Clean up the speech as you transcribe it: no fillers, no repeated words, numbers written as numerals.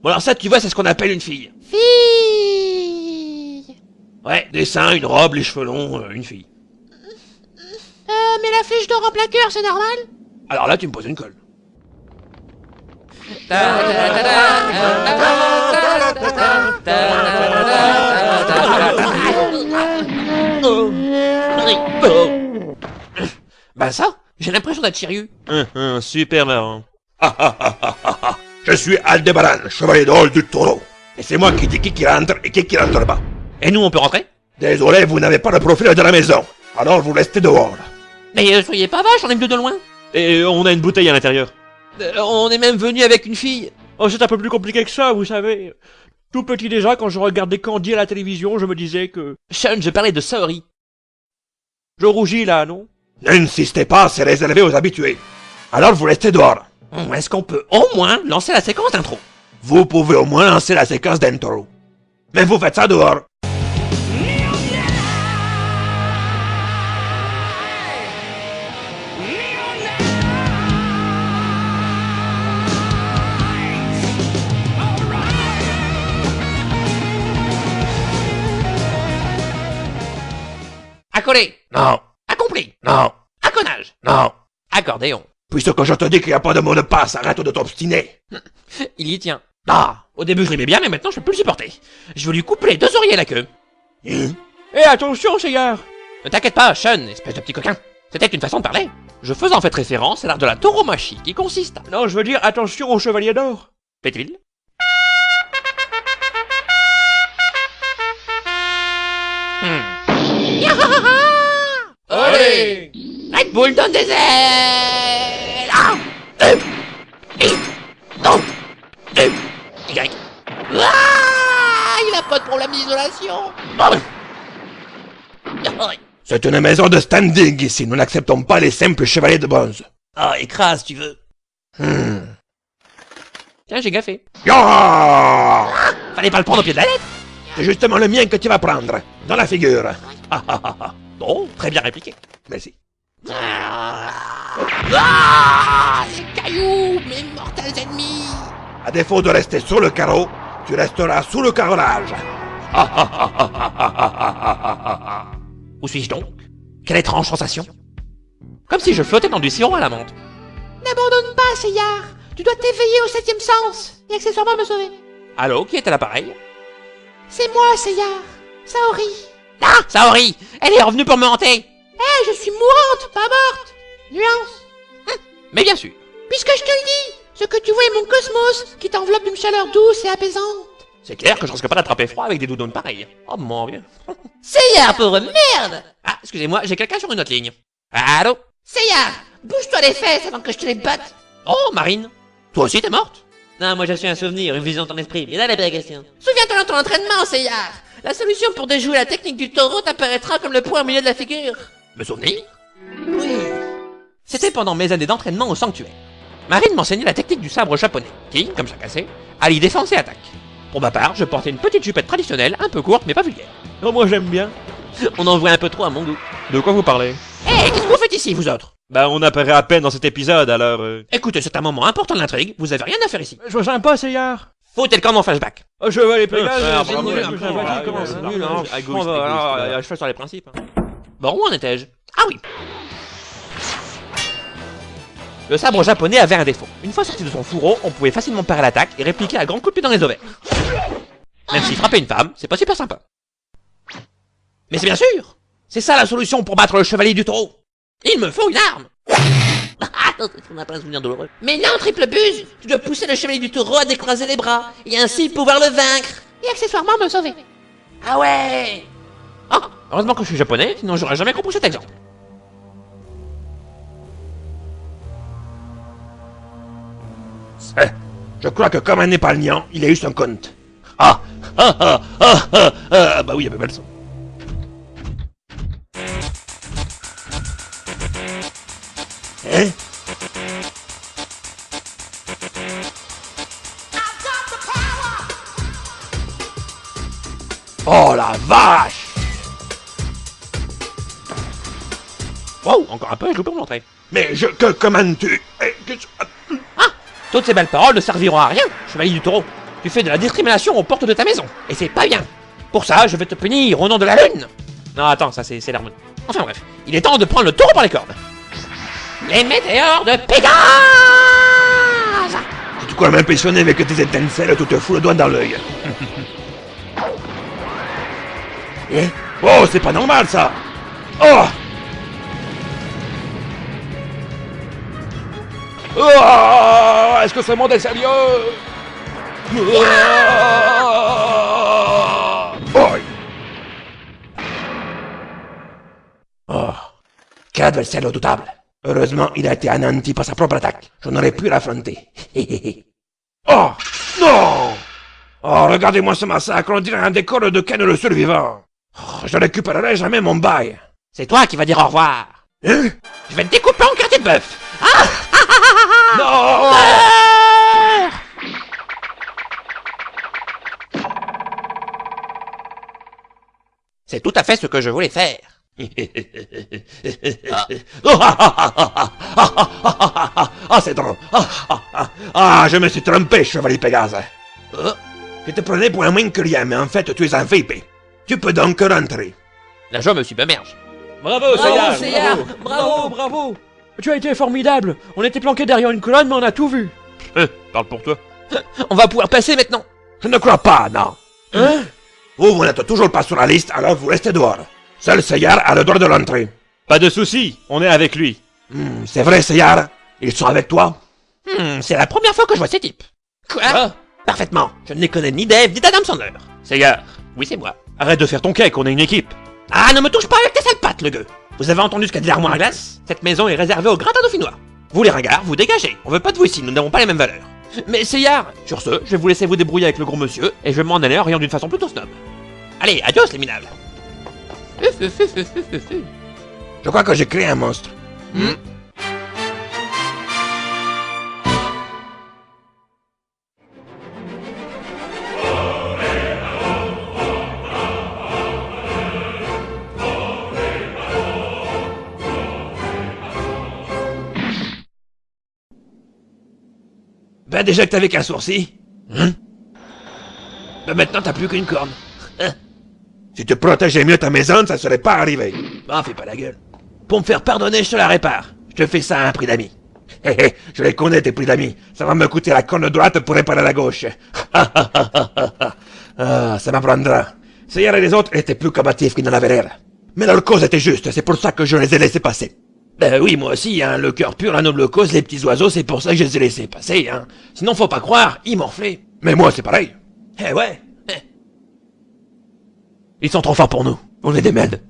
Bon alors ça, tu vois, c'est ce qu'on appelle une fille. Fille. Ouais, des seins, une robe, les cheveux longs, une fille. Mais la flèche d'or en plein cœur, c'est normal? Alors là, tu me poses une colle. Bah ça, j'ai l'impression d'être Chiriu. Super marrant. Je suis Aldébaran, chevalier d'Or du Taureau. Et c'est moi qui dis qui rentre et qui rentre pas. Et nous, on peut rentrer? Désolé, vous n'avez pas le profil de la maison. Alors vous restez dehors. Mais soyez pas vache, on est venu de loin. Et on a une bouteille à l'intérieur. On est même venu avec une fille. Oh, c'est un peu plus compliqué que ça, vous savez. Tout petit déjà, quand je regardais Candy à la télévision, je me disais que... Sean, je parlais de Saori. Je rougis là, non? N'insistez pas, c'est réservé aux habitués. Alors vous restez dehors. Est-ce qu'on peut au moins lancer la séquence d'intro? Vous pouvez au moins lancer la séquence d'intro. Mais vous faites ça dehors. Accolé. Non, Accompli. non, Acconnage. non. Accordéon. Puisque je te dis qu'il n'y a pas de mot de passe, arrête de t'obstiner. Il y tient. Ah, au début je l'aimais bien, mais maintenant je peux plus le supporter. Je veux lui couper les 2 oreillers à la queue. Hein? Eh, attention, Seigneur! Ne t'inquiète pas, Sean, espèce de petit coquin. C'était une façon de parler. Je faisais en fait référence à l'art de la tauromachie, qui consiste à... Non, je veux dire, attention au chevalier d'or. Plaît-il? Allez! Red Bull donne des ailes. Ah, Y. Ah, il a pas de problème d'isolation. C'est une maison de standing ici, nous n'acceptons pas les simples chevaliers de bronze. Ah, écrase, tu veux. Tiens, j'ai gaffé. Ya! Fallait pas le prendre au pied de la lettre. C'est justement le mien que tu vas prendre, dans la figure. Bon, très bien répliqué. Merci. Ah, les cailloux, mes mortels ennemis. À défaut de rester sur le carreau, tu resteras sous le carrelage. Où suis-je donc? Quelle étrange sensation. Comme si je flottais dans du sirop à la menthe. N'abandonne pas, Seyar. Tu dois t'éveiller au 7e sens et accessoirement me sauver. Allô, qui est à l'appareil? C'est moi, Seyar. Saori. Ah, Saori, elle est revenue pour me hanter. Je suis mourante, pas morte. Nuance. Mais bien sûr. Puisque je te le dis, ce que tu vois est mon cosmos qui t'enveloppe d'une chaleur douce et apaisante. C'est clair que je risque pas d'attraper froid avec des doudounes pareilles. Oh mon vieux. Seyar, pauvre merde. Ah, excusez-moi, j'ai quelqu'un sur une autre ligne. Allô? Seyar, bouge-toi les fesses avant que je te les batte. Oh, Marine. Toi aussi t'es morte? Non, moi je suis un souvenir, une vision de ton esprit. Et là la vraie question. Souviens-toi dans ton entraînement, Seyar. La solution pour déjouer la technique du taureau t'apparaîtra comme le point au milieu de la figure. Me souvenir? Oui. C'était pendant mes années d'entraînement au sanctuaire. Marine m'enseignait la technique du sabre japonais, qui, comme chacun sait, allie défense et attaque. Pour ma part, je portais une petite jupette traditionnelle, un peu courte mais pas vulgaire. Non, moi j'aime bien. On en voit un peu trop à mon goût. De quoi vous parlez? Hé, qu'est-ce que vous faites ici, vous autres? Bah, on apparaît à peine dans cet épisode, alors... Écoutez, c'est un moment important de l'intrigue, vous avez rien à faire ici. Je vois pas, Seigneur. Foutez le camp mon flashback. Oh, je vais les Pégases, c'est bravo, nul, je hein. sais pas qui commence. C'est nul, hein. Égoïste, Bon, bah, alors, égoïste, je fais sur les principes. Bon, où en étais-je? Ah oui. Le sabre japonais avait un défaut. Une fois sorti de son fourreau, on pouvait facilement parer l'attaque et répliquer à grands coups de pied dans les ovaires. Même si frapper une femme, c'est pas super sympa. Mais c'est bien sûr! C'est ça la solution pour battre le chevalier du taureau! Il me faut une arme! On n'a pas un souvenir douloureux. Mais non, triple buse. Tu dois pousser le chevalier du taureau à décroiser les bras et ainsi pouvoir le vaincre. Et accessoirement me sauver. Ah ouais! Ah, heureusement que je suis japonais, sinon j'aurais jamais compris cet exemple. Je crois que comme un épargnant, il a eu son compte. Bah oui, il y avait belle son. Hein? Oh la vache! Wow, encore un peu et je loupe mon entrée. Mais comment tu... Toutes ces belles paroles ne serviront à rien, chevalier du taureau. Tu fais de la discrimination aux portes de ta maison, et c'est pas bien. Pour ça, je vais te punir au nom de la lune. Non, attends, ça c'est l'harmonie. Enfin bref, il est temps de prendre le taureau par les cornes. Les météores de Pégase. Tu te crois m'impressionner avec tes étincelles, tout te fout le doigt dans l'œil. Eh? Oh, c'est pas normal ça. Oh! Oh! Est-ce que ce monde est sérieux? Oh! Oh! Quel adversaire redoutable! Heureusement, il a été anéanti par sa propre attaque. Je n'aurais pu l'affronter. Oh! Non! Oh, regardez-moi ce massacre, on dirait un décor de Ken le survivant. Oh, je récupérerai jamais mon bail. C'est toi qui vas dire au revoir. Hein? Je vais te découper en quartier de bœuf. Non! C'est tout à fait ce que je voulais faire. Ah, c'est drôle. Ah, je me suis trompé, chevalier Pégase. Je te prenais pour un moins que rien, mais en fait, tu es un VP. Tu peux donc rentrer. Là, je me suis bemerge. Bravo, Seyar! Seyar, Bravo, bravo! Tu as été formidable! On était planqués derrière une colonne, mais on a tout vu! Parle pour toi. On va pouvoir passer maintenant. Je ne crois pas, non. Hein? Vous n'êtes toujours pas sur la liste, alors vous restez dehors. Seul Seyar a le droit de l'entrée. Pas de soucis, on est avec lui. C'est vrai, Seyar? Ils sont avec toi? C'est la première fois que je vois ces types. Quoi? Ah. Parfaitement. Je ne les connais ni Dave ni d'Adam Sandler. Seyar, Oui, c'est moi. arrête de faire ton cake, on est une équipe. Ah, ne me touche pas avec tes sales pattes, le gueux. Vous avez entendu ce qu'a dit l'armoire à glace? Cette maison est réservée aux gratin dauphinois. Vous les ringards, vous dégagez. On veut pas de vous ici, nous n'avons pas les mêmes valeurs. Mais Seyar, sur ce, je vais vous laisser vous débrouiller avec le gros monsieur, et je vais m'en aller en riant d'une façon plutôt snob. Allez, adios les minables. Je crois que j'ai créé un monstre. Ben déjà que t'avais qu'un sourcil. Ben maintenant t'as plus qu'une corne. Si tu protégeais mieux ta maison, ça serait pas arrivé. Bon, fais pas la gueule. Pour me faire pardonner, je te la répare. Je te fais ça à un prix d'amis. Je les connais tes prix d'amis. Ça va me coûter la corne droite pour réparer la gauche. Ah, ça m'apprendra. Seyar et les autres étaient plus combatifs qu'ils n'en avaient l'air. Mais leur cause était juste, c'est pour ça que je les ai laissés passer. Ben oui, moi aussi, hein, le cœur pur, la noble cause, les petits oiseaux, c'est pour ça que je les ai laissés passer, hein. Sinon, faut pas croire, ils morflaient. Mais moi, c'est pareil. Eh ouais. Ils sont trop forts pour nous. On est des merdes.